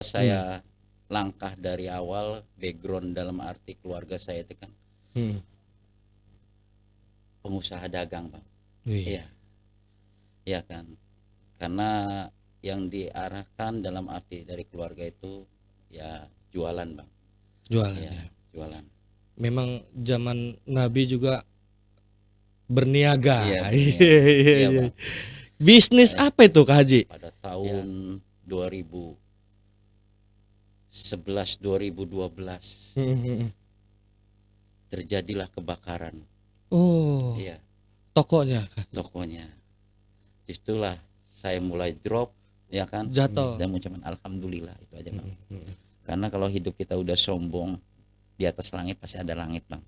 Hmm. Saya langkah dari awal background dalam arti keluarga saya itu kan Hmm. pengusaha dagang, Bang. Wih, Iya, iya kan. Karena yang diarahkan dalam arti dari keluarga itu ya jualan, Bang. jualan Iya, ya. jualan. Memang zaman Nabi juga berniaga. Iya, Iya, berniaga. iya, Iya, iya. Bang. Bisnis Eh, apa itu Kak Haji? pada Ya. tahun 2011 2012 Hmm, hmm, hmm. terjadilah kebakaran. Oh, Iya, tokonya Kak. tokonya. Disitulah saya mulai drop, ya kan, Jatuh. dan mengucapkan alhamdulillah itu aja, Bang. Hmm, hmm, hmm. Karena kalau hidup kita udah sombong, di atas langit pasti ada langit, Bang.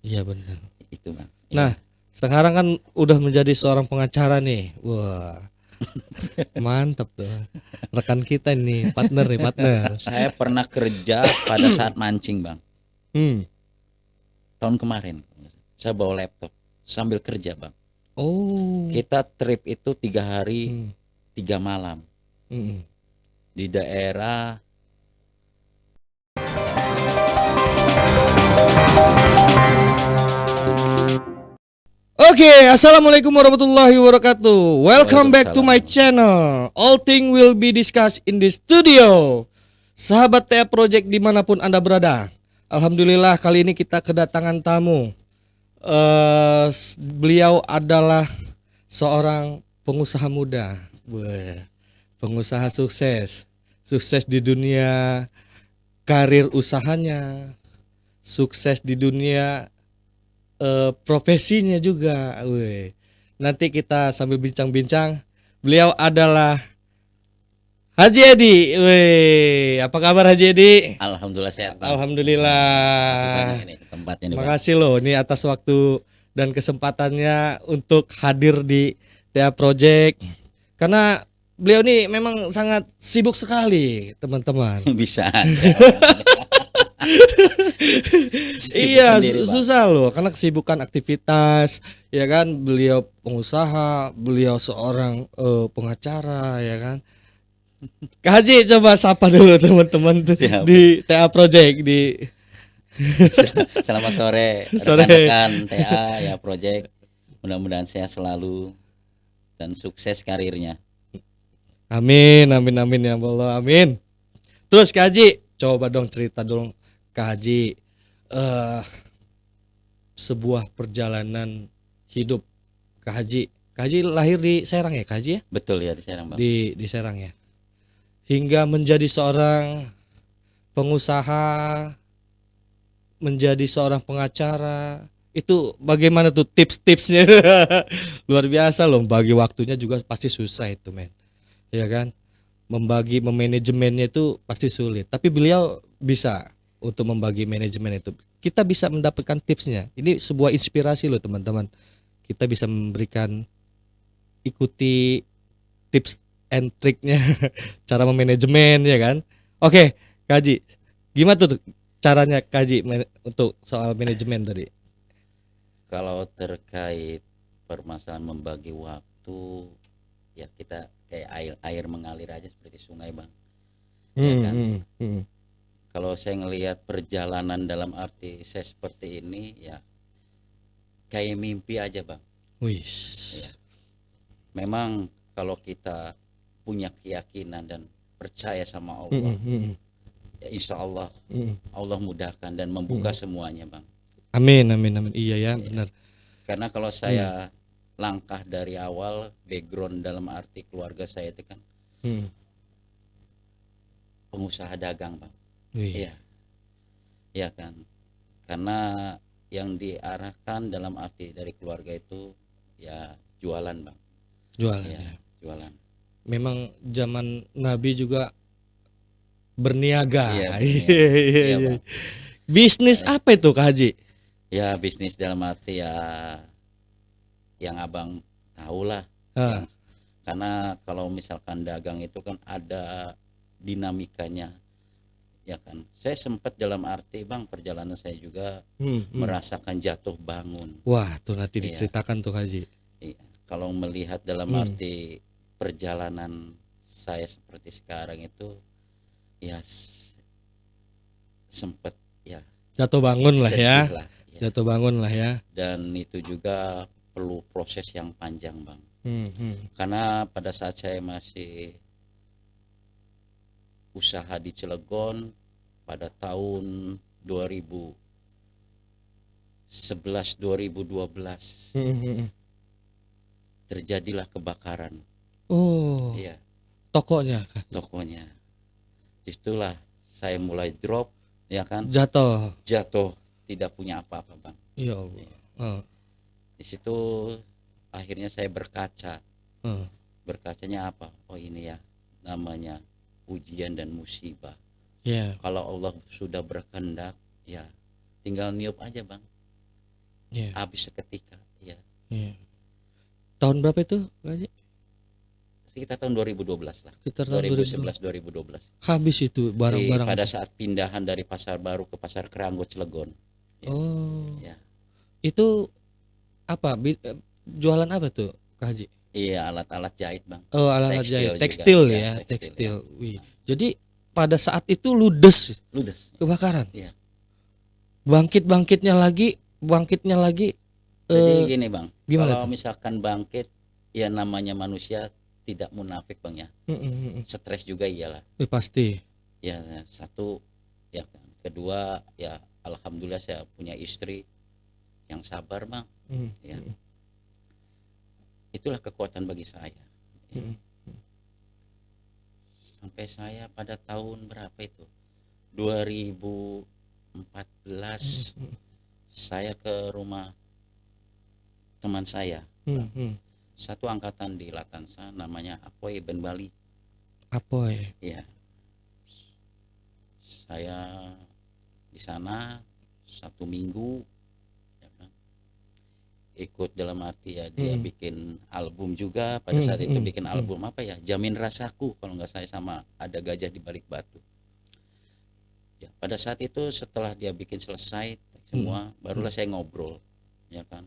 Iya benar. Itu, Bang. Nah, Iya. sekarang kan udah menjadi seorang pengacara nih. Wah, mantap tuh. Rekan kita nih, partner nih, partner. Saya pernah kerja pada saat mancing, Bang. Hmm. Tahun kemarin saya bawa laptop sambil kerja, Bang. Oh. Kita trip itu 3 hari Hmm. 3 malam Hmm. di daerah. Oke, assalamualaikum warahmatullahi wabarakatuh. Welcome back to my Waalaikumsalam. channel. All thing will be discussed in the studio. Sahabat TA Project dimanapun Anda berada. Alhamdulillah kali ini kita kedatangan tamu. Beliau adalah seorang pengusaha muda. Wah, pengusaha sukses. Sukses di dunia karir usahanya. Sukses di dunia profesinya juga. Weh. Nanti kita sambil bincang-bincang. Beliau adalah Haji Edi. Weh, apa kabar Haji Edi? Alhamdulillah sehat, Bang. Alhamdulillah. Masih banyak ini tempatnya nih, Bang. Makasih loh nih atas waktu dan kesempatannya untuk hadir di TA Project. Karena beliau nih memang sangat sibuk sekali, teman-teman. Bisa aja. Sibuk Iya, sendiri, Bang. susah loh karena kesibukan aktivitas, ya kan. Beliau pengusaha, beliau seorang pengacara, ya kan. Kak Haji coba sapa dulu teman-teman tuh Siap. di TA Project di Selamat sore Sore. rekan-rekan TA ya Project. Mudah-mudahan sehat selalu dan sukses karirnya. Amin, amin, amin ya Allah, amin. Terus Kak Haji, coba dong cerita dong Kak Haji, sebuah perjalanan hidup Kak Haji. Kak Haji lahir di Serang ya Kak Haji ya? Betul ya di Serang, Bang. Di Serang ya. Hingga menjadi seorang pengusaha, menjadi seorang pengacara. Itu bagaimana tuh tips-tipsnya? Luar biasa loh, bagi waktunya juga pasti susah itu, men. Ya kan? Membagi memanajemennya itu pasti sulit, tapi beliau bisa untuk membagi manajemen itu. Kita bisa mendapatkan tipsnya. Ini sebuah inspirasi loh teman-teman. Kita bisa memberikan, ikuti tips and triknya cara memanajemen, ya kan. Oke Kak Haji, gimana tuh caranya Kak Haji untuk soal manajemen tadi? Kalau terkait permasalahan membagi waktu, ya kita kayak air mengalir aja seperti sungai, Bang. Ya kan. Kalau saya ngelihat perjalanan dalam arti saya seperti ini, ya kayak mimpi aja, Bang. Wih. Ya. Memang kalau kita punya keyakinan dan percaya sama Allah, ya insya Allah Allah mudahkan dan membuka semuanya, Bang. Amin, amin, amin. Iya ya, Iya. benar. Karena kalau saya langkah dari awal background dalam arti keluarga saya itu kan pengusaha dagang, Bang. Wih. Iya, iya kan. Karena yang diarahkan dalam arti dari keluarga itu ya jualan, Bang. Jualan Iya, ya. jualan. Memang zaman Nabi juga berniaga. Iya, Iya, berniaga. iya, Iya, iya. Bang. Bisnis apa itu Kak Haji? Ya bisnis dalam arti ya yang abang tahu lah. Ah. Karena kalau misalkan dagang itu kan ada dinamikanya, ya kan. Saya sempat dalam arti, Bang, perjalanan saya juga merasakan jatuh bangun. Wah, tuh nanti Iya. diceritakan tuh Kak Haji. Iya. Kalau melihat dalam arti perjalanan saya seperti sekarang itu ya sempet ya Jatuh bangun lah ya. sedih lah ya. Jatuh bangun lah ya. Dan itu juga perlu proses yang panjang bang, Hmm. karena pada saat saya masih usaha di Cilegon pada tahun 2011 2012 Hmm. terjadilah kebakaran. Oh, Iya, tokonya tokonya. Disitulah saya mulai drop, ya kan, jatuh. jatuh, tidak punya apa-apa bang. Ya Allah. Oh, Di situ akhirnya saya berkaca. oh. Berkacanya apa? Oh ini ya, namanya ujian dan musibah. Ya, Kalau Allah sudah berkehendak, ya tinggal niup aja bang, ya, habis seketika. Ya, ya. Tahun berapa itu, Pak Haji? sekitar tahun 2012 lah. Sekitar tahun 2011 2012. Habis itu barang-barang. Pada saat pindahan dari Pasar Baru ke Pasar Keranggo Cilegon. Ya, Oh, ya. itu apa? Jualan apa tuh, Kak Haji? Iya, alat-alat jahit bang. Oh, alat-alat Tekstil jahit, juga. tekstil Ya, ya, tekstil, tekstil. ya. Wih. Jadi pada saat itu ludes Ludes. kebakaran. Iya. Bangkitnya lagi Jadi gini bang, gimana kalau tuh? misalkan bangkit, ya namanya manusia tidak munafik bang ya. Stres juga iyalah. Pasti. Ya satu, ya kan. Kedua, ya alhamdulillah saya punya istri yang sabar bang. Mm. Ya. Itulah kekuatan bagi saya. Ya. Mm. Sampai saya pada tahun berapa itu? 2014 saya ke rumah teman saya. Satu angkatan di Latansa namanya Apoy Ben Bali. Apoy. Ya. Saya di sana 1 minggu, ya kan. Ikut dalam arti ya dia bikin album juga pada saat itu, bikin album apa ya, Jamin Rasaku kalau nggak saya, sama ada gajah di balik batu. Ya, pada saat itu setelah dia bikin selesai semua, barulah saya ngobrol, ya kan.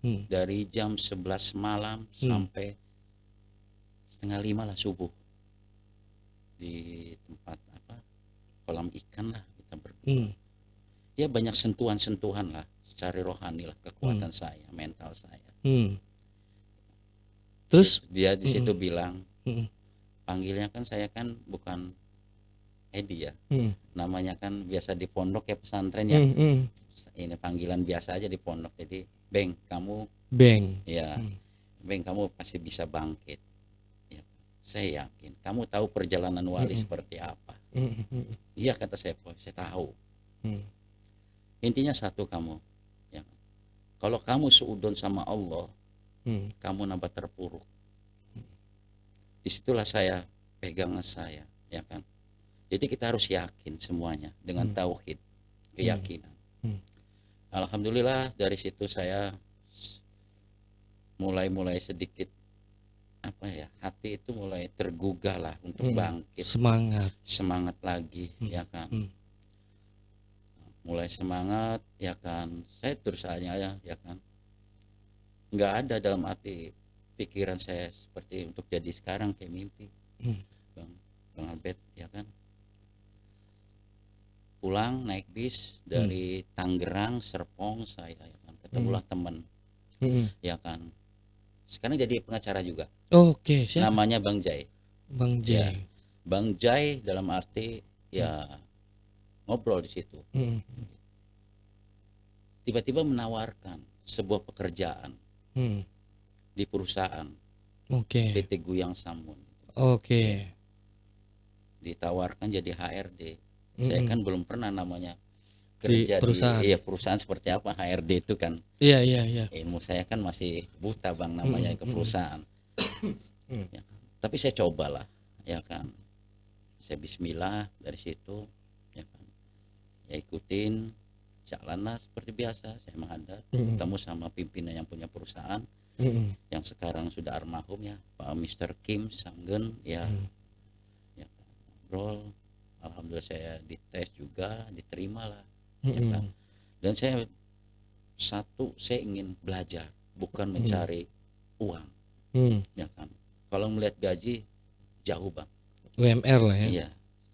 Dari jam 11 malam sampai 4:30 lah subuh di tempat apa, kolam ikan lah kita berdua. Ya banyak sentuhan-sentuhan lah secara rohani lah, kekuatan saya, mental saya. Terus Dia di situ bilang, panggilnya kan saya kan bukan Edi ya, namanya kan biasa di pondok ya, pesantren ya. Ini panggilan biasa aja di pondok. Jadi Beng, kamu ya, Beng kamu pasti bisa bangkit. Ya, saya yakin. Kamu tahu perjalanan wali seperti apa? Iya kata saya tahu. Intinya satu kamu, ya. Kalau kamu seudon sama Allah, kamu nambah terpuruk. Disitulah saya pegangan saya, ya kan. Jadi kita harus yakin semuanya dengan tauhid, keyakinan. Alhamdulillah dari situ saya mulai sedikit apa ya, hati itu mulai tergugah lah untuk bangkit, semangat lagi, ya kan. Mulai semangat, ya kan. Saya terus aja ya kan. Nggak ada dalam arti pikiran saya seperti untuk jadi sekarang kayak mimpi. Bang Albert, ya kan. Pulang naik bis dari Tangerang Serpong saya, ya kan. Ketemulah teman, ya kan. Sekarang jadi pengacara juga. Oke, siapa? Namanya Bang Jai. Bang Jai. Ya, Bang Jai dalam arti ya ngobrol di situ. Tiba-tiba menawarkan sebuah pekerjaan di perusahaan PT Guyang Samun. Ditawarkan jadi HRD. Saya kan belum pernah namanya kerja di perusahaan seperti apa HRD itu kan. Iya. Ilmu saya kan masih buta bang, namanya ke perusahaan. Ya, tapi saya cobalah, ya kan. Saya bismillah dari situ, ya kan. Ya ikutin, jalanlah seperti biasa. Saya menghadap, ketemu sama pimpinan yang punya perusahaan, yang sekarang sudah almarhum ya, Pak Mr. Kim Sanggen, ya. Ya, ngobrol. Alhamdulillah saya dites juga, diterima lah, ya kan. Dan saya ingin belajar, bukan mencari uang, ya kan. Kalau melihat gaji jauh bang, UMR lah ya. iya,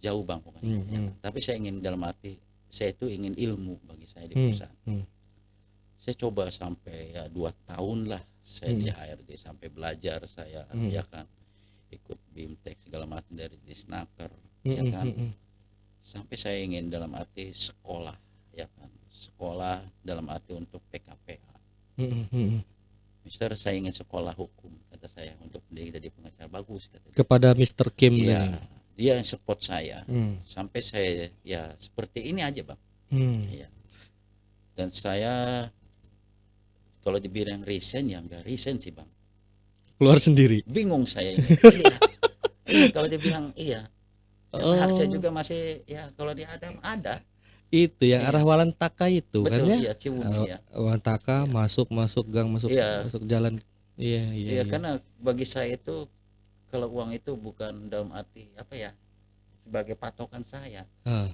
jauh bang pokoknya. Ya kan? Tapi saya ingin dalam arti saya itu ingin ilmu bagi saya di perusahaan. Saya coba sampai ya 2 tahun lah saya di HRD sampai belajar saya ya kan, ikut BIMTEK segala macam dari Disnaker ya kan, sampai saya ingin dalam arti sekolah ya kan, sekolah dalam arti untuk PKPH. Mister, saya ingin sekolah hukum kata saya untuk jadi pengacara. Bagus kata dia. Kepada Mr. Kim. Iya, dia yang support saya sampai saya ya seperti ini aja bang. Iya. Dan saya kalau dibilang resign ya enggak resign sih bang, Keluar sendiri. bingung saya ini. Iya. Kalau dibilang iya hak saya juga masih ya, kalau dia ada Itu yang arah Walantaka itu kan betul ya. ya Ciwuni ya. Walantaka masuk gang, masuk Iya. masuk jalan. Iya. Iya, karena bagi saya itu kalau uang itu bukan dalam arti apa ya sebagai patokan saya,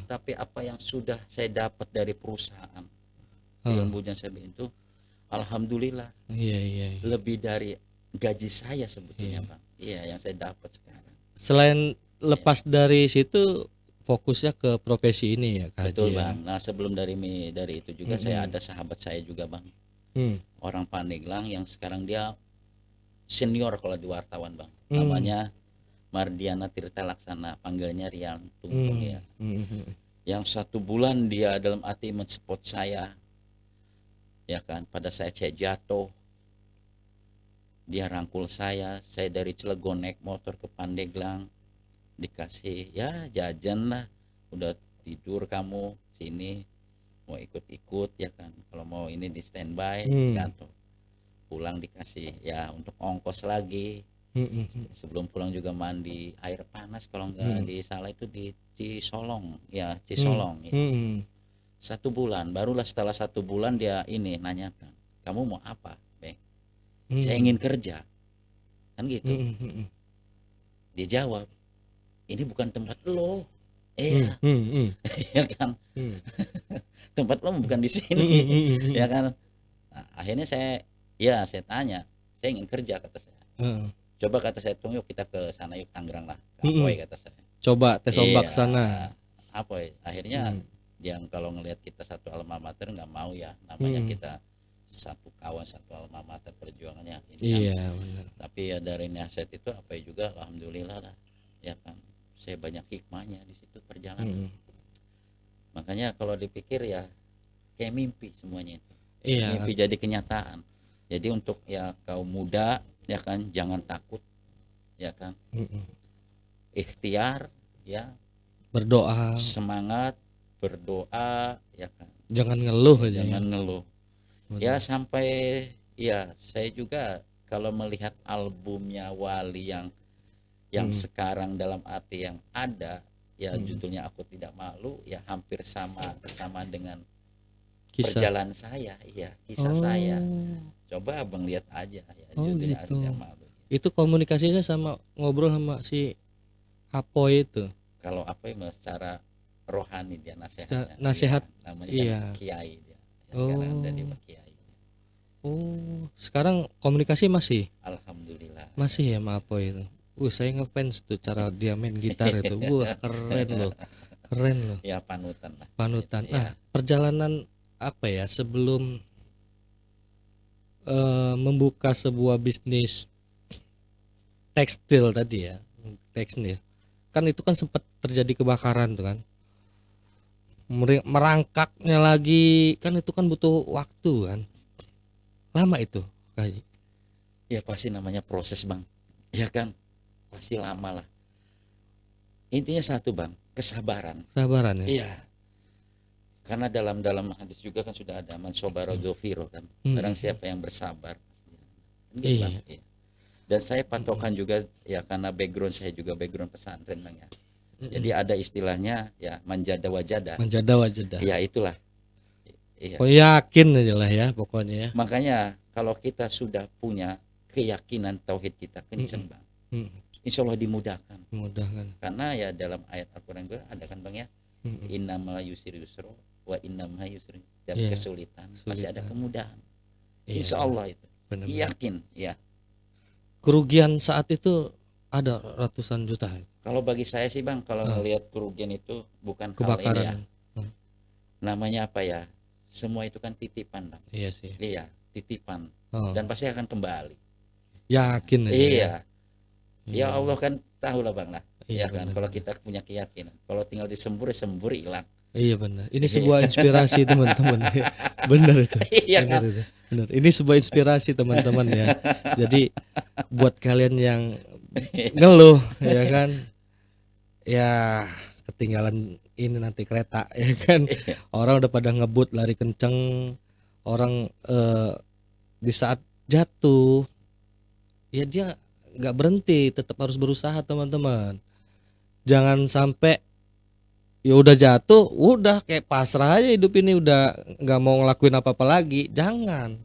tapi apa yang sudah saya dapat dari perusahaan, ilmunya saya itu, alhamdulillah Iya. lebih dari gaji saya sebetulnya bang. Iya, yang saya dapat sekarang. Selain lepas dari situ fokusnya ke profesi ini ya Kak Haji Betul ya? bang. Nah sebelum dari itu juga saya ada sahabat saya juga bang, orang Pandeglang yang sekarang dia senior kalau di wartawan bang, namanya Mardiana Tirta Laksana, panggilnya Rian Tungtung ya. Yang 1 bulan dia dalam arti mensupport saya ya kan, pada saya jatuh dia rangkul saya dari Cilegon naik motor ke Pandeglang, dikasih ya jajan lah, udah tidur kamu sini, mau ikut ya kan, kalau mau ini di standby jatuh, pulang dikasih ya untuk ongkos lagi. Sebelum pulang juga mandi air panas kalau nggak di salah itu di Cisolong ya, Cisolong ya. 1 bulan, barulah setelah 1 bulan dia ini nanyakan, kamu mau apa Bang? Saya ingin kerja kan gitu. Dia jawab, ini bukan tempat lo. Iya. Ya kan. Tempat lo bukan di sini. Ya kan. Nah, akhirnya saya tanya, saya ingin kerja kata saya. Coba kata saya, tunggu yuk kita ke sana yuk, Tangerang lah. Apoy kata saya. Coba tes ombak sana. Apoy. Akhirnya yang kalau ngelihat kita satu alma mater nggak mau ya, namanya kita satu kawan satu alma mater perjuangannya ini iya kan. benar. Tapi ya dari nasihat itu apa juga alhamdulillah lah ya kan, saya banyak hikmahnya di situ perjalanan. Makanya kalau dipikir ya kayak mimpi semuanya itu. Iya. Mimpi jadi kenyataan. Jadi untuk ya kaum muda ya kan, jangan takut ya kan, ikhtiar ya, berdoa, semangat, berdoa ya kan, jangan ngeluh aja. Jangan ngeluh. Ya sampai ya saya juga kalau melihat albumnya Wali yang sekarang dalam arti yang ada ya judulnya Aku Tidak Malu ya, hampir sama dengan Kisah. perjalanan saya, iya kisah saya. Coba abang lihat aja ya, judulnya gitu. Aku Tidak Malu. Itu komunikasinya sama ngobrol sama si Apoy itu. Kalau apa ya secara rohani dia nasihatnya. Nasihat ya, namanya kan kiai dia. Ya, sekarang ada di kiai. Sekarang komunikasi masih? Alhamdulillah. Masih ya sama Apoy itu. Saya ngefans tuh cara dia main gitar itu. Keren loh. Keren loh. Ya panutan lah. Panutan. Nah, perjalanan apa ya sebelum membuka sebuah bisnis tekstil tadi ya, tekstil. Kan itu kan sempat terjadi kebakaran tuh kan. Merangkaknya lagi kan itu kan butuh waktu kan. Lama itu kayak. Ya pasti namanya proses bang. Ya kan pasti lama lah. Intinya satu bang, kesabaran. Sabaran ya. Iya. Karena dalam hadis juga kan sudah ada man sobara dzofiro kan. Barang siapa yang bersabar. Gitu, bang. Iya. Dan saya patokan juga ya karena background saya juga background pesantren bang ya. Jadi ada istilahnya ya manjada wajada. Manjada wajada. Ya itulah. Iya. Kok yakin aja lah ya pokoknya ya. Makanya kalau kita sudah punya keyakinan tauhid kita kenceng bang, insya Allah dimudahkan. Karena ya dalam ayat Al-Quran juga ada kan bang ya, innamal yusri yusro wa innamal yusri, dan kesulitan pasti ada kemudahan. Insya Allah itu. Yakin ya. Kerugian saat itu ada ratusan juta. Kalau bagi saya sih Bang, kalau Ah, melihat kerugian itu bukan hal ini ya. kebakaran. Hmm, Namanya apa ya? Semua itu kan titipan Bang. iya sih. Iya, titipan. Oh, Dan pasti akan kembali. yakin aja ya. Iya, ya Hmm, Allah kan tahu lah Bang lah. iya Ya kan, kalau benar. kita punya keyakinan. Kalau tinggal disembur, ya sembur hilang. Iya benar. Ini Iya, sebuah inspirasi teman-teman. Benar itu. iya Benar kan? itu. Benar. Ini sebuah inspirasi teman-teman ya. Jadi buat kalian yang ngeluh ya kan, ya ketinggalan ini nanti kereta ya kan. Orang udah pada ngebut lari kenceng, orang di saat jatuh ya dia nggak berhenti, tetap harus berusaha teman-teman. Jangan sampai ya udah jatuh, udah kayak pasrah aja hidup ini, udah nggak mau ngelakuin apa-apa lagi. Jangan,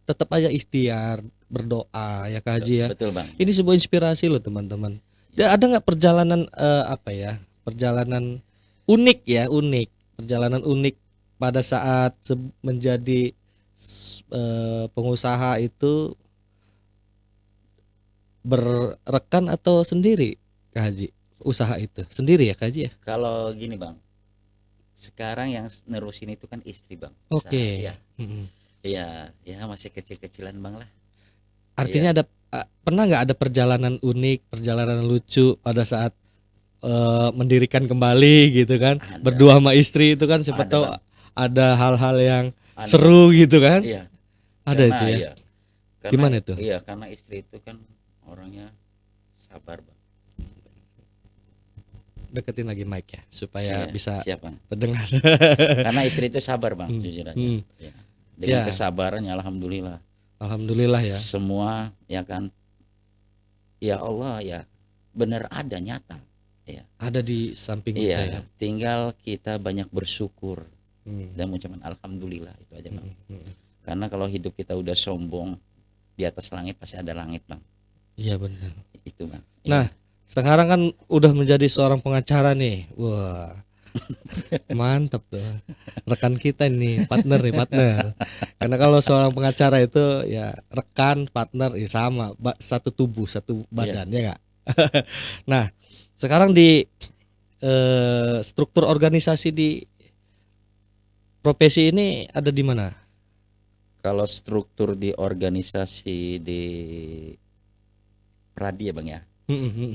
tetap aja ikhtiar, berdoa ya Kak Haji ya. Betul Bang. Ini sebuah inspirasi loh teman-teman. Ya, ada nggak perjalanan apa ya? Perjalanan unik ya, unik. Perjalanan unik pada saat menjadi pengusaha itu, berrekan atau sendiri Kak Haji? Usaha itu sendiri ya Kak Haji ya? Kalau gini Bang, sekarang yang nerusin itu kan istri Bang. Usaha. Oke. Iya, Mm-mm. iya, ya masih kecil-kecilan Bang lah. Artinya ada pernah nggak ada perjalanan unik, perjalanan lucu pada saat mendirikan kembali gitu kan, Ada, berdua sama istri itu kan, siapa ada tahu Bang. ada hal-hal yang Ada. seru gitu kan, Iya, ada karena itu ya. iya, karena Gimana itu? iya, karena istri itu kan orangnya sabar Bang. Deketin lagi mic ya supaya Iya, bisa siap Bang. terdengar. Karena istri itu sabar Bang, Hmm, jujur aja. hmm. Ya. Dengan Ya, kesabarannya alhamdulillah. alhamdulillah ya. Semua ya kan, ya Allah ya benar ada nyata. Ya. Ada di samping kita ya. Iya, tinggal kita banyak bersyukur Hmm, dan mengucapkan alhamdulillah itu aja Bang. hmm, hmm. Karena kalau hidup kita udah sombong, di atas langit pasti ada langit Bang. Iya benar. Itu Bang. Nah, sekarang kan udah menjadi seorang pengacara nih. Wah, mantap tuh. Rekan kita nih, partner nih, partner. Karena kalau seorang pengacara itu ya rekan, partner ya sama, satu tubuh, satu badan ya nggak? Nah, sekarang di struktur organisasi di profesi ini ada di mana? Kalau struktur di organisasi di Pradi ya Bang ya. Hmm, hmm, hmm.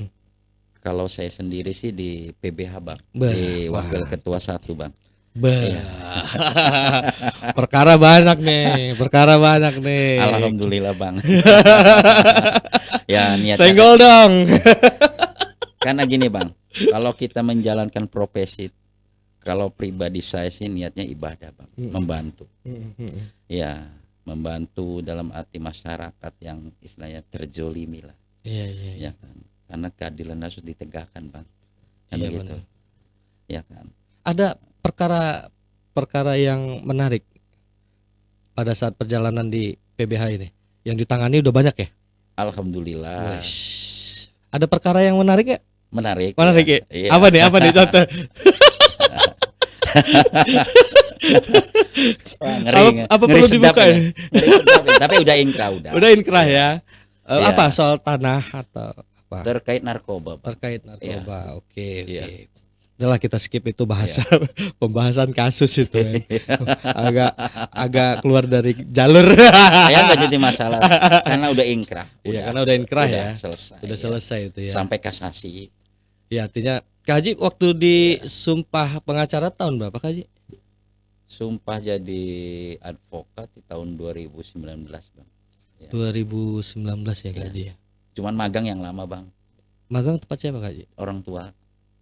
Kalau saya sendiri sih di PBH Bang, Bah, di wah. Wakil Ketua 1 Bang. Bah. Iya. Perkara banyak nih, perkara banyak nih. Alhamdulillah Bang. Ya niatnya Senggol dong. karena gini Bang, kalau kita menjalankan profesi, kalau pribadi saya sih niatnya ibadah Bang, membantu. Ya, membantu dalam arti masyarakat yang istilahnya terjolimi lah, Iya, iya, iya. ya kan. Karena keadilan harus ditegakkan Bang, kan Iya, begitu, benar. ya kan. Ada perkara yang menarik pada saat perjalanan di PBH ini yang ditangani udah banyak ya? Alhamdulillah, Wesh. Ada perkara yang menarik ya? menarik. Menarik ya? Iya. Apa nih? Apa nih contoh? Wah, ngeri, Apa ngeri perlu sedap dibuka ini. ini? Ngeri sedap ini. Tapi udah inkrah udah. Udah inkrah ya. Iya. Apa soal tanah atau apa? Terkait narkoba Bang. Terkait narkoba. Oke, Iya. oke. Udahlah kita skip itu bahasa pembahasan kasus itu ya. agak keluar dari jalur. Saya nggak jadi masalah karena udah inkrah. Iya, karena udah inkrah ya. Selesai. Udah ya. selesai itu ya. Sampai kasasi. Ya artinya Kak Haji waktu di sumpah pengacara tahun berapa Kak Haji? Sumpah jadi advokat di tahun 2019 Bang. Ya. 2019 ya Kak Haji ya. Cuman magang yang lama Bang. Magang tempat siapa Kak Haji? Orang tua.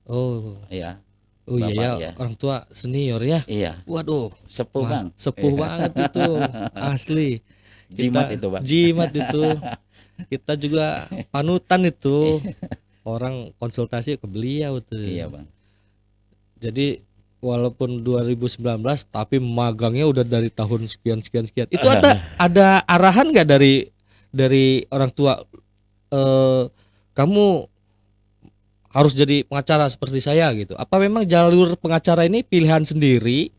Oh. Iya. Oh iya Bapak, ya, ya. orang tua senior ya. Iya. Waduh, Sepuh Bang. sepuh banget itu. Asli. Jimat itu Bang. Jimat itu. Kita juga panutan itu. Orang konsultasi ke beliau tuh. Iya Bang. Jadi walaupun 2019 tapi magangnya udah dari tahun sekian. Itu ada arahan nggak dari orang tua, kamu harus jadi pengacara seperti saya gitu? Apa memang jalur pengacara ini pilihan sendiri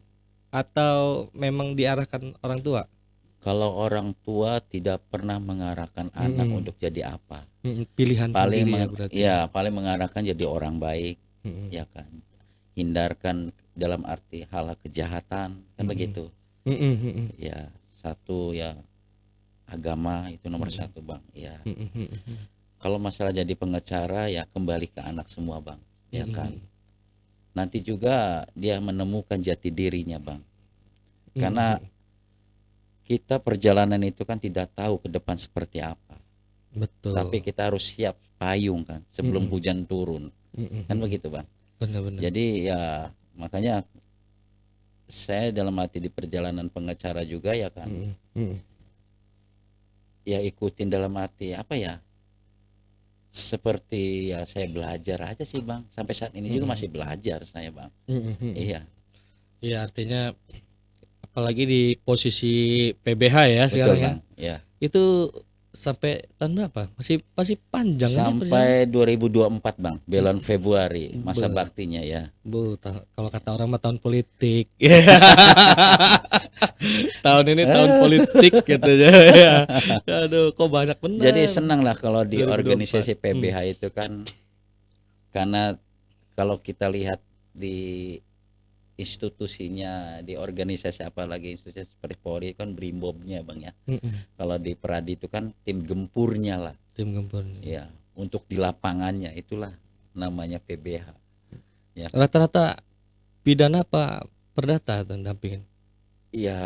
atau memang diarahkan orang tua? Kalau orang tua tidak pernah mengarahkan anak untuk jadi apa, Pilihan paling sendiri ya berarti. paling mengarahkan jadi orang baik, ya kan. Hindarkan dalam arti hal kejahatan, kan begitu. Ya, satu ya agama itu nomor satu bang. Ya, kalau masalah jadi pengacara ya kembali ke anak semua bang, ya kan. Nanti juga dia menemukan jati dirinya bang, karena kita perjalanan itu kan tidak tahu ke depan seperti apa. Betul. Tapi kita harus siap payung kan sebelum hujan turun. Kan begitu bang. Benar-benar. Jadi ya makanya saya dalam arti di perjalanan pengacara juga ya kan. Ya ikutin dalam arti apa ya? Seperti ya saya belajar aja sih bang. Sampai saat ini juga masih belajar saya bang. Iya. Iya, artinya apalagi di posisi PBH ya Betul sekarang ya. bang. Ya. Itu sampai tahun berapa? Masih panjang kan ya perjalanan? Sampai 2024 bang, bulan Februari masa baktinya ya. Kalau kata orang mah tahun politik. Tahun ini tahun politik katanya. Aduh, kok banyak benar. Jadi senang lah kalau di 2024. organisasi PBH itu kan, karena kalau kita lihat di institusinya, di organisasi apalagi institusi seperti Polri kan Brimobnya bang ya. Kalau di Peradi itu kan tim gempurnya lah. Tim gempur. Ya, untuk di lapangannya itulah namanya PBH. Ya. Rata-rata pidana apa perdata tuh dampingin? Ya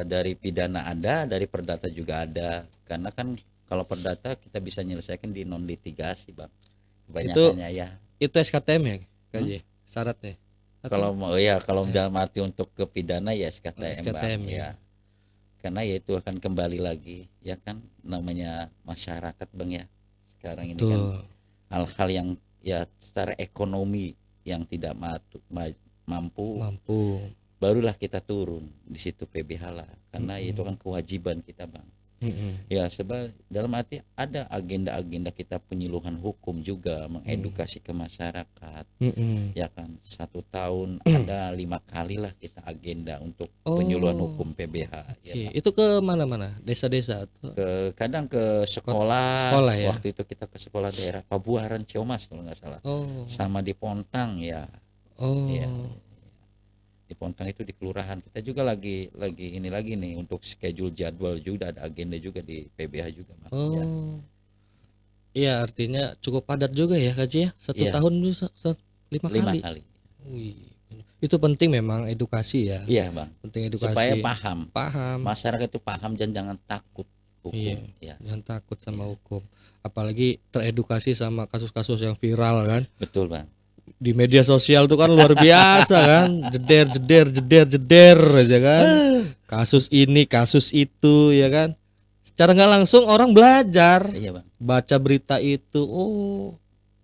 dari pidana ada, dari perdata juga ada. Karena kan kalau perdata kita bisa menyelesaikan di non litigasi bang. Kebanyakannya ya. Itu SKTM ya, KJ? Syaratnya. Kalau mau ya kalau dalam arti untuk ke pidana ya SKTM, SKTM bang, ya. Karena ya itu akan kembali lagi ya kan namanya masyarakat bang ya. Sekarang ini kan hal-hal yang ya secara ekonomi yang tidak mampu barulah kita turun di situ PBH lah karena itu kan kewajiban kita bang. Ya sebab dalam arti ada agenda-agenda kita penyuluhan hukum juga mengedukasi ke masyarakat. Ya kan 1 tahun ada 5 kali lah kita agenda untuk penyuluhan hukum PBH. Ya, itu ke mana-mana desa-desa atau? Kadang ke sekolah ya? Waktu itu kita ke sekolah daerah Pabuaran Ciomas kalau nggak salah. Sama di Pontang ya. Ya. Di Pontang itu di kelurahan kita juga lagi ini lagi nih untuk schedule jadwal juga ada agenda juga di PBH juga bang. Iya artinya cukup padat juga ya Kak ya 1 tahun bisa 5 kali. Wih, itu penting memang edukasi ya. Iya bang. Penting edukasi supaya paham masyarakat itu paham dan jangan takut hukum. Jangan takut sama hukum, apalagi teredukasi sama kasus-kasus yang viral kan. Betul bang. Di media sosial tuh kan luar biasa kan, jeder aja kan, kasus ini kasus itu ya kan, secara nggak langsung orang belajar. Iya bang. Baca berita itu, oh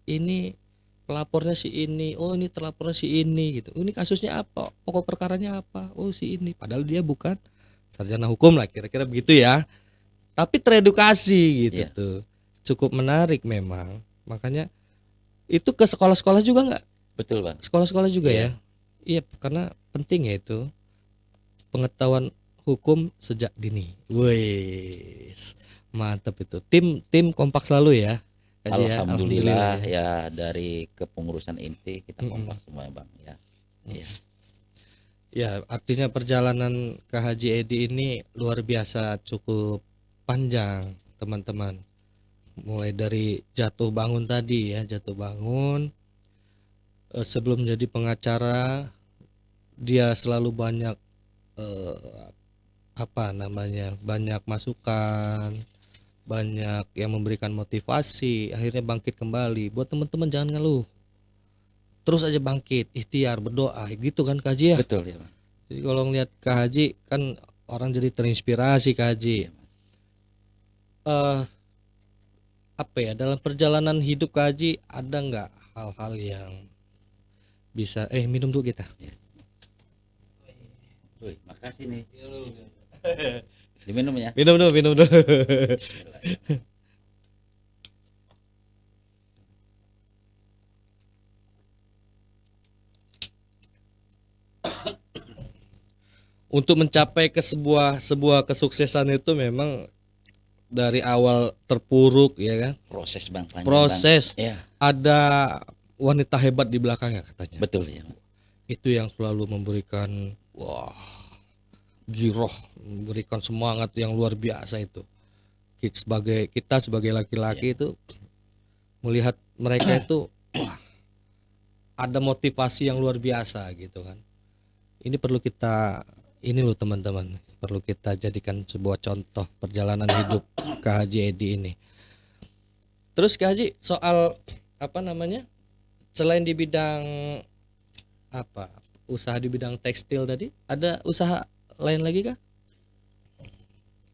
ini pelapornya si ini, oh ini terlapornya si ini gitu, ini kasusnya apa, pokok perkaranya apa, oh si ini, padahal dia bukan sarjana hukum lah kira-kira begitu ya, tapi teredukasi gitu. Tuh cukup menarik memang, makanya itu ke sekolah-sekolah juga nggak? Betul bang. Sekolah-sekolah juga ya. Iya karena penting ya itu pengetahuan hukum sejak dini. Wih, mantap itu. Tim kompak selalu ya. Alhamdulillah ya dari kepengurusan inti kita kompak semua bang ya. Ya artinya perjalanan ke Haji Edi ini luar biasa, cukup panjang teman-teman. Mulai dari jatuh bangun tadi ya, jatuh bangun, sebelum jadi pengacara dia selalu banyak banyak masukan, banyak yang memberikan motivasi, akhirnya bangkit kembali. Buat teman-teman jangan ngeluh, terus aja bangkit, ikhtiar, berdoa gitu kan Kak Haji ya. Betul ya bang. Jadi kalau ngeliat Kak Haji kan orang jadi terinspirasi Kak Haji. Apa ya, dalam perjalanan hidup Kak Haji ada nggak hal-hal yang bisa minum dulu kita. Wih, makasih nih. Diminum ya. Minum dulu. untuk mencapai ke sebuah kesuksesan itu memang dari awal terpuruk ya kan. Proses bang, panjang Proses. bang. Ya, Ada wanita hebat di belakangnya katanya. betul ya. Itu yang selalu memberikan giroh, memberikan semangat yang luar biasa itu. Kita sebagai laki-laki itu melihat mereka itu ada motivasi yang luar biasa gitu kan. Ini loh teman-teman, perlu kita jadikan sebuah contoh perjalanan hidup Kak Haji Edi ini. Terus Kak Haji, soal apa namanya, selain di bidang apa, usaha di bidang tekstil tadi, ada usaha lain lagi kah?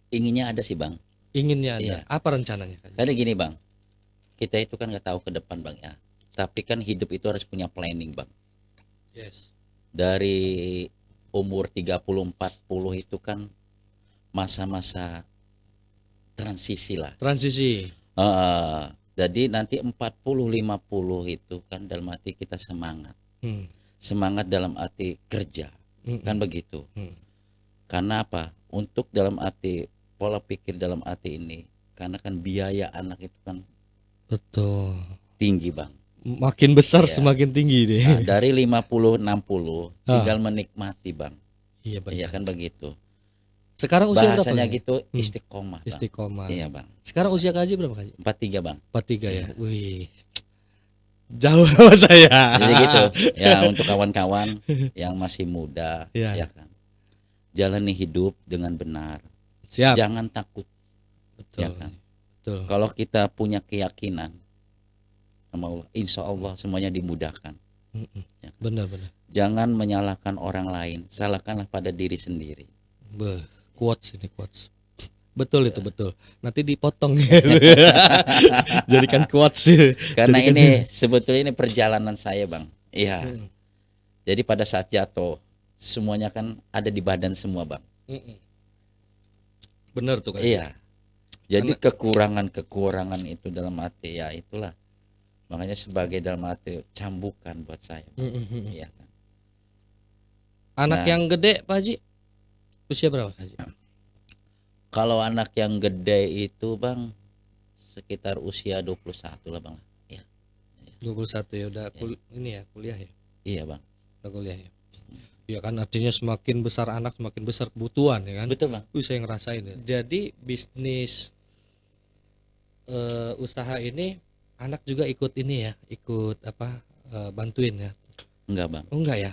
Inginnya ada sih bang. Inginnya ada. Iya. Apa rencananya Kak Haji? Karena gini bang, kita itu kan nggak tahu ke depan bang ya. Tapi kan hidup itu harus punya planning bang. Yes. Dari umur 30-40 itu kan masa-masa transisi lah. Transisi. Jadi nanti 40-50 itu kan dalam arti kita semangat. Hmm. Semangat dalam arti kerja. Kan begitu. Hmm. Karena apa? Untuk dalam arti pola pikir dalam arti ini, karena kan biaya anak itu kan Betul. tinggi bang. Makin besar Iya. semakin tinggi deh. Nah, dari 50-60 tinggal menikmati bang. Iya benar. Iya kan begitu. Sekarang usia berapa? Bahasanya Kak Haji? gitu istiqomah bang. Istiqomah. Iya bang. Sekarang usia Kak Haji berapa Kak Haji? 43 bang. 43 ya. Wih. Jauh sama saya. Jadi gitu. Ya untuk kawan-kawan yang masih muda, Iya. ya kan. Jalani hidup dengan benar. Siap. Jangan takut. Betul. Ya kan. Betul. Kalau kita punya keyakinan sama Allah, insya Allah semuanya dimudahkan. Ya. Benar-benar. Jangan menyalahkan orang lain, salahkanlah pada diri sendiri. Quotes ini quotes. Betul itu betul. Nanti dipotong. Jadikan quotes. Karena Jadikan- ini sebetulnya ini perjalanan saya bang. Iya. Jadi pada saat jatuh semuanya kan ada di badan semua bang. Benar tuh Kak. Iya. Jadi kekurangan itu dalam arti ya itulah. Makanya sebagai dalam arti cambukan buat saya. Iya kan. Anak Nah. yang gede Pak Haji usia berapa Kak Haji? Kalau anak yang gede itu bang sekitar usia 21 lah bang. Iya. 21 ya udah ini ya kuliah ya. Iya bang. Udah kuliah ya. Ya kan artinya semakin besar anak semakin besar kebutuhan ya kan. Betul bang. Saya ngerasain ya. Jadi bisnis usaha ini anak juga ikut ini ya, ikut apa bantuin ya? Enggak bang. Oh enggak ya,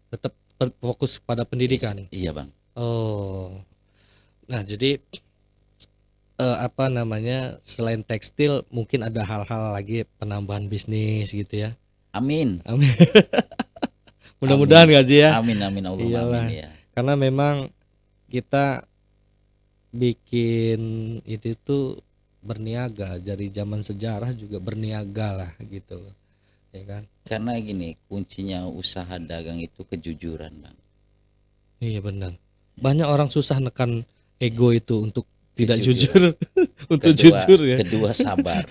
tetap fokus pada pendidikan. Iya bang. Oh, nah jadi apa namanya, selain tekstil mungkin ada hal-hal lagi penambahan bisnis gitu ya. Amin. Amin. Mudah-mudahan gaji ya. Amin amin Allahumma Iyalah. amin ya. Karena memang kita bikin itu tuh berniaga, dari zaman sejarah juga berniaga lah gitu loh, ya kan. Karena gini kuncinya usaha dagang itu kejujuran bang. Iya benar, banyak orang susah nekan ego itu untuk tidak Kejujuran. jujur. Untuk jujur ya. Kedua sabar.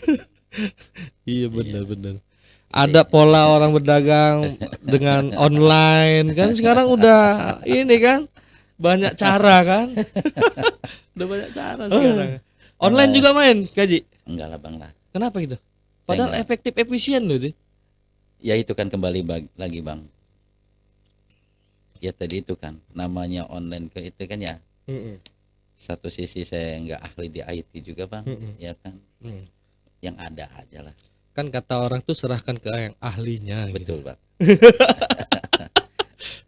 Iya benar-benar. Ada pola orang berdagang dengan online kan, sekarang udah ini kan banyak cara kan. Udah banyak cara sekarang. Online juga main Kaji. Enggak lah bang lah. Kenapa gitu? Padahal enggak. efektif efisien loh itu. Ya itu kan kembali lagi bang. Ya tadi itu kan namanya online ke itu kan ya. Satu sisi saya nggak ahli di IT juga bang. Ya kan. Yang ada aja lah. Kan kata orang tuh serahkan ke yang ahlinya gitu. Betul bang.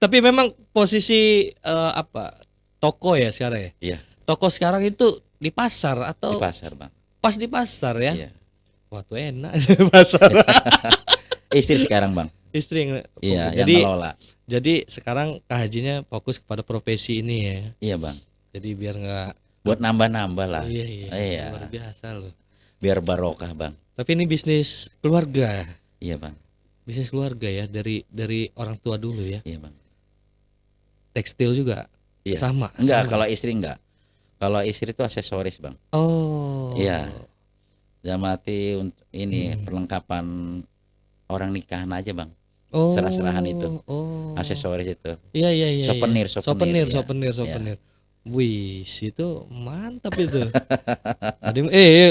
Tapi memang posisi apa, toko ya sekarang ya. Iya. Toko sekarang itu di pasar atau Di pasar bang. pas di pasar ya? Iya. Wah tuh enak di pasar. Istri sekarang bang. Istri yang Iya. jadi Yang ngelola. jadi sekarang Kak Hajinya fokus kepada profesi ini ya. Iya bang. Jadi biar nggak Buat nambah-nambah lah. iya, luar biasa loh. Biar barokah bang. Tapi ini bisnis keluarga, Iya bang. bisnis keluarga ya, dari orang tua dulu ya. Iya bang. Tekstil juga Iya. sama. Enggak, sama. kalau istri enggak. Kalau istri itu aksesoris bang. Oh. Iya. Dalam arti ini perlengkapan orang nikahan aja bang. Oh. serah-serahan itu, Oh. aksesoris itu. Iya iya iya. Souvenir, Iya. souvenir, ya. Souvenir. Wih, itu mantap itu. Tadi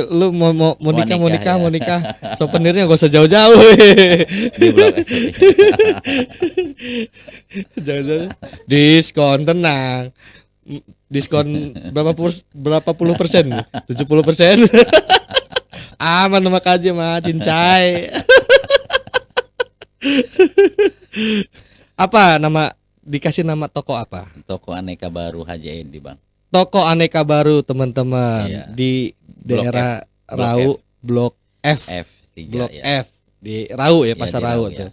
lu mau Mau mau nikah, ya. nikah. Souvenirnya gak usah jauh-jauh. Di Blok F. Jauh-jauh. Diskon tenang. Diskon berapa puluh persen? 70%. Aman sama KJ mah cincai. Apa dikasih nama toko apa? Toko Aneka Baru Haji Edi, Bang. Toko Aneka Baru teman-teman Iya. di Blok daerah F. Rau Blok F. F3 Blok ya. F di Rau ya, Iya, Pasar di Rau Rau, tuh. ya.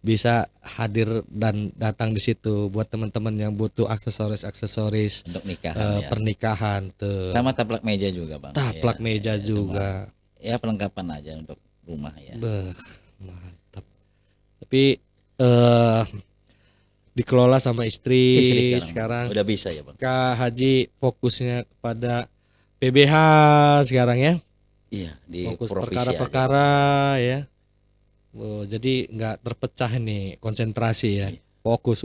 Bisa hadir dan datang di situ buat teman-teman yang butuh aksesoris Untuk nikahan, ya. pernikahan tuh. Sama taplak meja juga, Bang. Taplak Ya, meja ya, juga. semua. Ya perlengkapan aja untuk rumah, ya. Beh, mantap. Tapi dikelola sama istri, Istri sekarang. udah bisa ya, Bang. Kak Haji fokusnya kepada PBH sekarang ya. Iya, di Fokus provisi perkara-perkara ya. Oh, jadi nggak terpecah nih konsentrasi ya. Iya. Fokus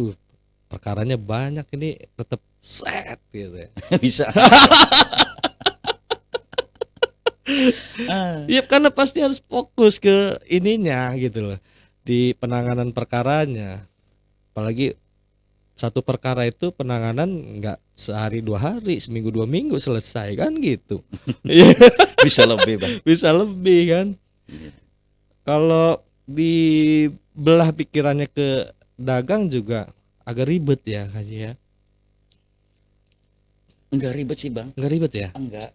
perkaranya banyak ini tetap set gitu ya. aja. Bisa. Iya karena pasti harus fokus ke ininya gitu loh. Di penanganan perkaranya. Apalagi satu perkara itu penanganan nggak sehari 2 hari, seminggu 2 minggu selesai kan gitu. Iya. Bisa lebih, Bang. Bisa lebih kan. Iya. Kalau dibelah pikirannya ke dagang juga agak ribet ya Haji ya. Enggak ribet sih, Bang. Enggak ribet ya? Enggak.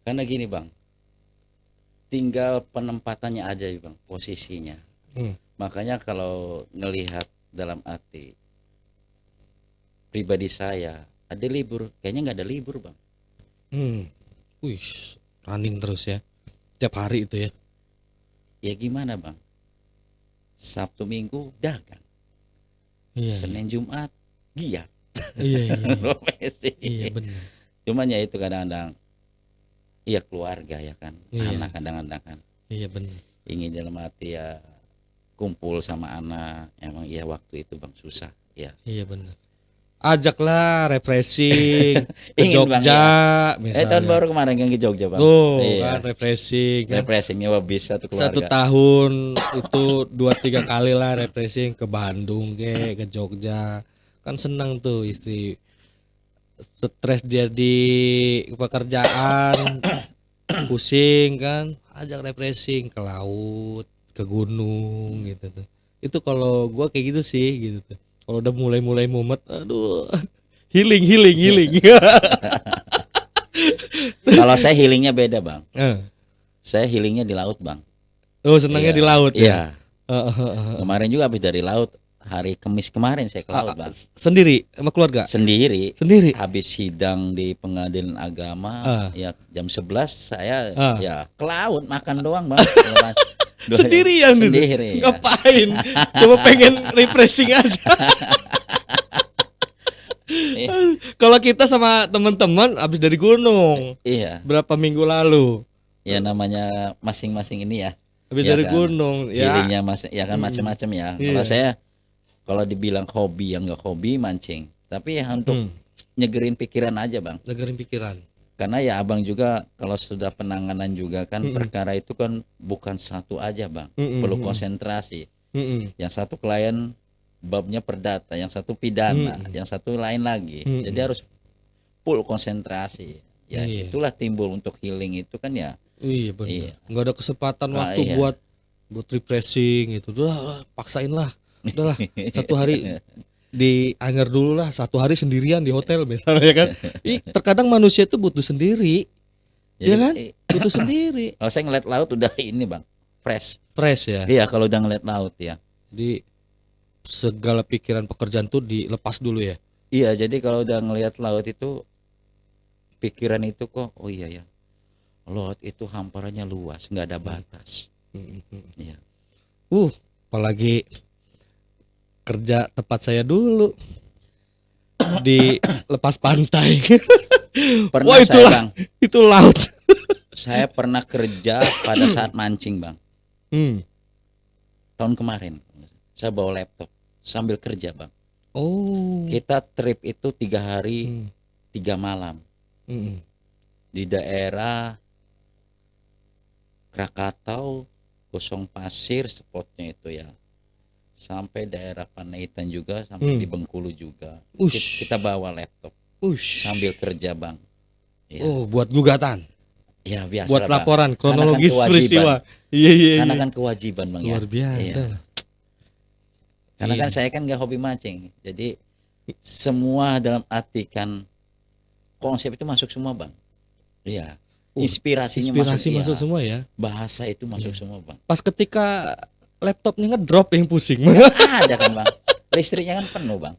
Karena gini, Bang. Tinggal penempatannya aja, Bang, posisinya. Makanya kalau ngelihat dalam arti pribadi saya, ada libur, kayaknya nggak ada libur, Bang. Wih, running terus ya. Tiap hari itu ya. Ya gimana, Bang? Sabtu Minggu dagang. Iya. Senin Jumat giat. Iya iya. Profesi. Iya benar. Cuman ya itu kadang-kadang iya keluarga ya kan. Iya. Anak kadang-kadang kan Iya benar. ingin dalam arti ya kumpul sama anak. Emang iya waktu itu, Bang, susah ya. Iya benar. Ajaklah refreshing ke Ingin, Bang, Jogja ya. misalnya. Tahun baru kemarin kan ke Jogja, Bang. Tuh Iya. kan refreshing kan. Refreshing nyewa bis satu Satu keluarga. tahun itu 2-3 kali lah refreshing ke Bandung ke Jogja. Kan senang tuh istri. Stres dia di pekerjaan pusing kan, ajak refreshing ke laut, ke gunung gitu tuh. Itu kalau gua kayak gitu sih gitu tuh. Kalau udah mulai mumet, aduh, healing. Kalau saya healingnya beda, Bang. Eh. Saya healingnya di laut, Bang. Oh senangnya Iya. di laut Iya. ya. Kemarin juga habis dari laut, hari Kamis kemarin saya ke laut, Bang. Sendiri sama keluarga? Sendiri. Sendiri. Habis sidang di pengadilan agama, ya jam 11 saya ya ke laut makan doang, Bang. Sendirian gitu? Sendiri. Ya. Ngapain? Cuma pengen refreshing aja. Kalau kita sama teman-teman habis dari gunung Iya. berapa minggu lalu, Ya namanya masing-masing ini ya. habis Ya dari kan? gunung, ya Healingnya ya kan macam-macam ya. Kalau Iya. saya kalau dibilang hobi yang nggak hobi mancing, tapi ya untuk nyegerin pikiran aja, Bang. negerin pikiran. Karena ya Abang juga kalau sudah penanganan juga kan perkara itu kan bukan satu aja, Bang. Perlu konsentrasi. Yang satu klien babnya perdata, yang satu pidana, yang satu lain lagi. Jadi harus full konsentrasi. Ya Iya. itulah timbul untuk healing itu kan ya. Iya benar. Iya. Nggak ada kesempatan Ah, waktu iya. buat refreshing gitu. Udah paksain lah. Udahlah 1 hari di Anyer dulu lah, 1 hari sendirian di hotel misalnya kan. Terkadang manusia itu butuh sendiri. Jadi, Ya kan? Butuh sendiri. Kalau saya ngeliat laut udah ini, Bang, fresh. Fresh ya. Iya kalau udah ngeliat laut ya. Jadi segala pikiran pekerjaan tuh dilepas dulu ya. Iya, jadi kalau udah ngelihat laut itu pikiran itu kok oh iya ya. Laut itu hamparannya luas, nggak ada batas. Iya. Apalagi kerja tempat saya dulu di lepas pantai. Pernah Wah saya, itulah, Bang, itu laut. saya pernah kerja pada saat mancing, Bang. Hmm. Tahun kemarin. saya bawa laptop sambil kerja bang. Oh. Kita trip itu 3 hari Hmm. 3 malam Hmm. di daerah Krakatau, Gosong Pasir spotnya itu ya, sampai daerah Panaitan juga, sampai Hmm. di Bengkulu juga. Ush. Kita bawa laptop Ush. sambil kerja bang. Ya, Oh, buat gugatan, ya biasa buat lah, Bang. laporan Karena kan kronologis kewajiban. peristiwa. Iya iya Karena iya. kan kewajiban bang ya. Luar biasa. Iya. Karena Iya. kan saya kan nggak hobi mancing, jadi semua dalam arti kan konsep itu masuk semua bang. Iya. Oh, Inspirasinya inspirasi masuk, masuk iya. semua ya. Bahasa itu masuk Iya. semua bang. Pas ketika laptopnya ngedrop yang pusing. Ada kan bang. Listriknya kan penuh bang.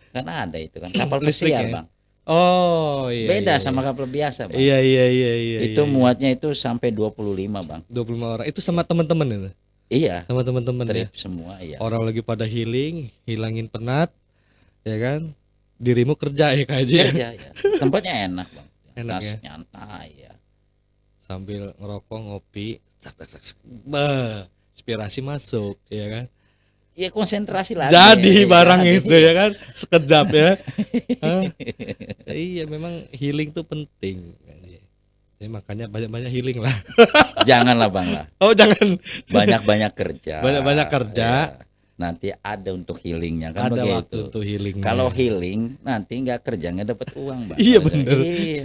Karena ada itu kan kapal pesiar Listriknya. bang. Oh iya. Beda iya, sama iya. kapal biasa bang. Iya iya iya iya. Itu iya, muatnya itu sampai 25 bang. 25 orang. Itu sama teman-teman itu. Iya. Sama teman-teman ya. Trip semua iya. Orang lagi pada healing, hilangin penat, ya kan? Dirimu kerja ya kaji ya. Kerja ya. Tempatnya enak bang. Enak ya. Nyantai ya. Sambil ngerokok, ngopi, bah, inspirasi masuk, ya kan? Ya konsentrasi lagi. Jadi ya, barang jadi. itu ya kan, sekejap ya. Hah? Iya, memang healing tuh penting. Ya, makanya banyak-banyak healing lah. Janganlah bang lah. Oh jangan. Banyak-banyak kerja. Banyak-banyak kerja. Ya. Nanti ada untuk healingnya kan Ada begitu. waktu untuk healing. Kalau healing nanti nggak kerja nggak dapat uang bang. Iya, bener. Iya.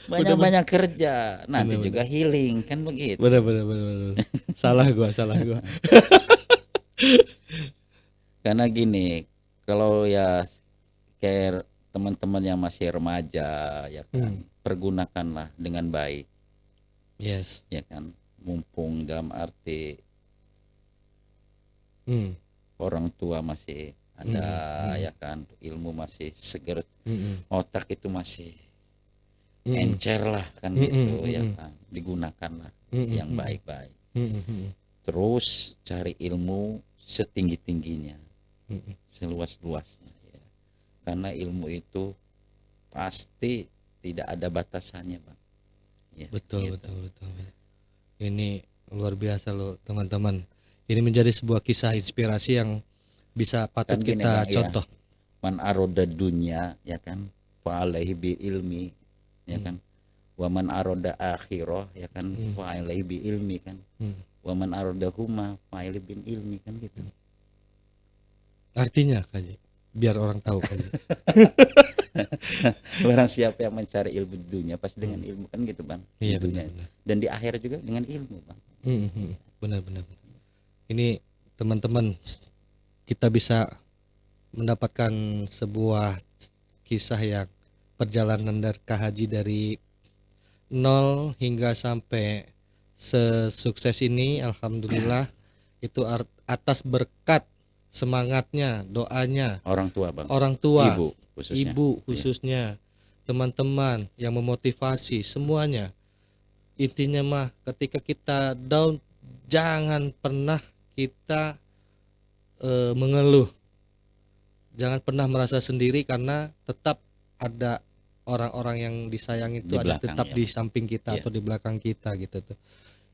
Banyak-banyak kerja nanti Bener, juga healing kan begitu. Benar. Salah gua. Karena gini, kalau ya kayak teman-teman yang masih remaja ya kan, pergunakanlah dengan baik Yes. ya kan. Mumpung dalam arti orang tua masih ada ya kan, ilmu masih seger, otak itu masih encer lah kan gitu ya kan, digunakanlah yang baik-baik. Terus cari ilmu setinggi-tingginya, seluas-luasnya ya. Karena ilmu itu pasti tidak ada batasannya bang ya, Betul. gitu. Ini luar biasa loh teman-teman. Ini menjadi sebuah kisah inspirasi yang bisa patut Kan gini, kita Bang, ya. contoh. Man aroda dunya ya kan, fa alaihi bi ilmi ya kan, wa man aroda akhirah ya kan, fa alaihi bi ilmi kan, wa man aroda huma fa alaihi bin ilmi kan gitu. Artinya kaji, biar orang tahu kaji. Barang siapa yang mencari ilmu di dunia pasti dengan ilmu kan gitu bang. Iya, Di dunia. benar. Dan di akhirat juga dengan ilmu bang. Benar. Ini teman-teman, kita bisa mendapatkan sebuah kisah yang perjalanan dari Haji dari nol hingga sampai sesukses ini, alhamdulillah itu atas berkat semangatnya, doanya Orang tua bang. orang tua, Ibu khususnya. ibu khususnya, teman-teman yang memotivasi semuanya. Intinya mah ketika kita down, jangan pernah kita mengeluh, jangan pernah merasa sendiri, karena tetap ada orang-orang yang disayang itu Di ada belakang, tetap ya. di samping kita Iya. atau di belakang kita gitu tuh.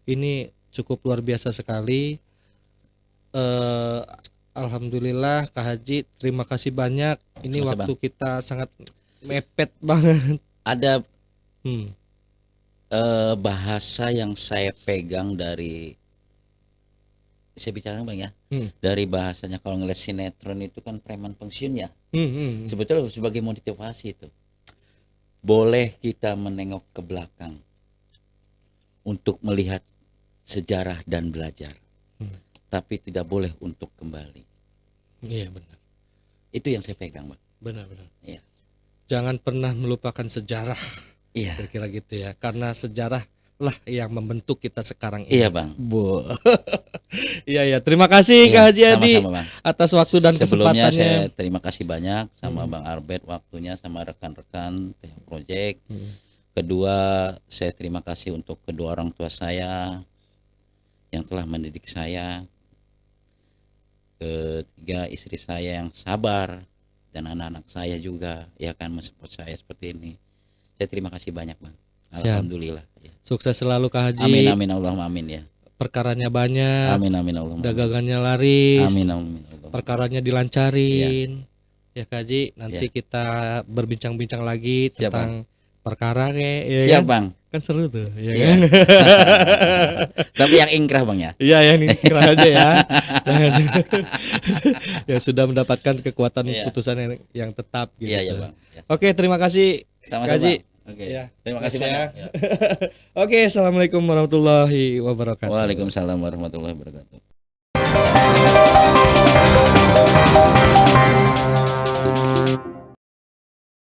Ini cukup luar biasa sekali. Alhamdulillah Kak Haji, terima kasih banyak. Ini Sama-sama, waktu kita sangat mepet banget. Ada Hmm. bahasa yang saya pegang dari, saya bicara bang ya, dari bahasanya kalau ngeliat sinetron itu kan preman pensiun ya. Sebetulnya sebagai motivasi itu, boleh kita menengok ke belakang untuk melihat sejarah dan belajar, tapi tidak boleh untuk kembali. Iya benar. Itu yang saya pegang bang. Benar. Iya. Jangan pernah melupakan sejarah. Iya. Kira-kira gitu ya. Karena sejarah lah yang membentuk kita sekarang ini. Iya bang. Bu. Iya. Terima kasih Kak Haji Adi Sama-sama bang. atas waktu dan Sebelumnya kesempatannya. saya terima kasih banyak sama Bang Albert waktunya, sama rekan-rekan Teh Project. Kedua, saya terima kasih untuk kedua orang tua saya yang telah mendidik saya. Ketiga, istri saya yang sabar, dan anak-anak saya juga ya kan mensupport saya seperti ini. Saya terima kasih banyak bang. Alhamdulillah. Ya. Sukses selalu Kak Haji. Amin Allahumma amin ya. perkaranya banyak, Amin amin Allahumma. dagangannya laris, Amin amin Allahumma. perkaranya dilancarin. Ya Kak Haji, nanti Iya. kita berbincang-bincang lagi Siap, tentang perkara kayak ya Siap kan? Bang. Kan seru tuh, ya Iya. kan? Tapi yang ingkrah Bang ya. Iya ya, ini kira aja ya. Jangan ya sudah mendapatkan kekuatan Iya. putusan yang tetap gitu. Iya ya Bang. Ya. Oke, terima kasih Sama-sama. Kak Haji. Bang. Oke. Ya, Terima kasih ya. banyak. Ya. Oke, assalamualaikum warahmatullahi wabarakatuh. Waalaikumsalam warahmatullahi wabarakatuh.